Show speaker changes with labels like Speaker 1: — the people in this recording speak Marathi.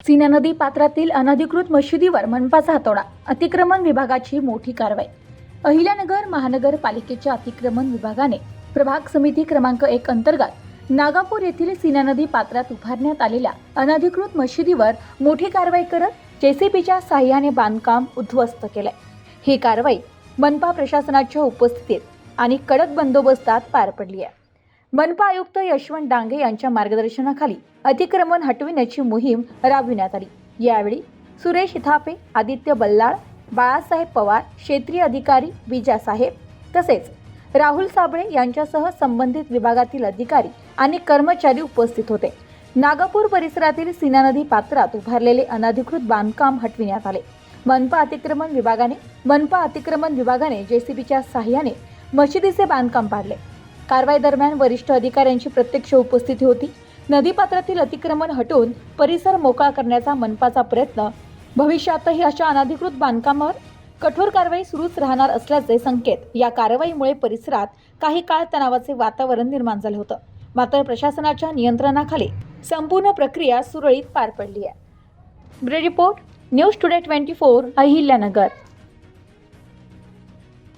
Speaker 1: सीना नदी पात्रातील अनधिकृत मशिदीवर मनपाचा हातोडा, अतिक्रमण विभागाची मोठी कारवाई। अहिल्यानगर महानगरपालिकेच्या अतिक्रमण विभागाने प्रभाग समिती क्रमांक 1 अंतर्गत नागापूर येथील सीना नदी पात्रात उभारण्यात आलेल्या अनधिकृत मशिदीवर मोठी कारवाई करत जेसीबीच्या साहाय्याने बांधकाम उद्ध्वस्त केले। ही कारवाई मनपा प्रशासनाच्या उपस्थितीत आणि कडक बंदोबस्तात पार पडली आहे। मनपा आयुक्त यशवंत डांगे यांच्या मार्गदर्शनाखाली अतिक्रमण हटविण्याची मोहीम राबविण्यात आली। यावेळी सुरेश थापे, आदित्य बल्लाळ, बाळासाहेब पवार, क्षेत्रीय अधिकारी विजय साहेब तसेच राहुल साबळे यांच्यासह संबंधित विभागातील अधिकारी आणि कर्मचारी उपस्थित होते। नागापूर परिसरातील सीना नदी पात्रात उभारलेले अनधिकृत बांधकाम हटविण्यात आले। मनपा अतिक्रमण विभागाने जेसीबीच्या सहाय्याने मशिदीचे बांधकाम पाडले। कारवाई दरम्यान वरिष्ठ अधिकाऱ्यांची प्रत्यक्ष उपस्थिती होती। नदीपात्रातील अतिक्रमण हटवून परिसर मोकळा करण्याचा मनपाचा प्रयत्न, भविष्यातही अशा अनधिकृत बांधकामावर कठोर कारवाई सुरूच राहणार असल्याचे संकेत या कारवाईमुळे परिसरात काही काळ तणावाचे वातावरण निर्माण झाले होते। मात्र प्रशासनाच्या नियंत्रणाखाली संपूर्ण प्रक्रिया सुरळीत पार पडली आहे। Bureau report, news today 24, Ahilyanagar.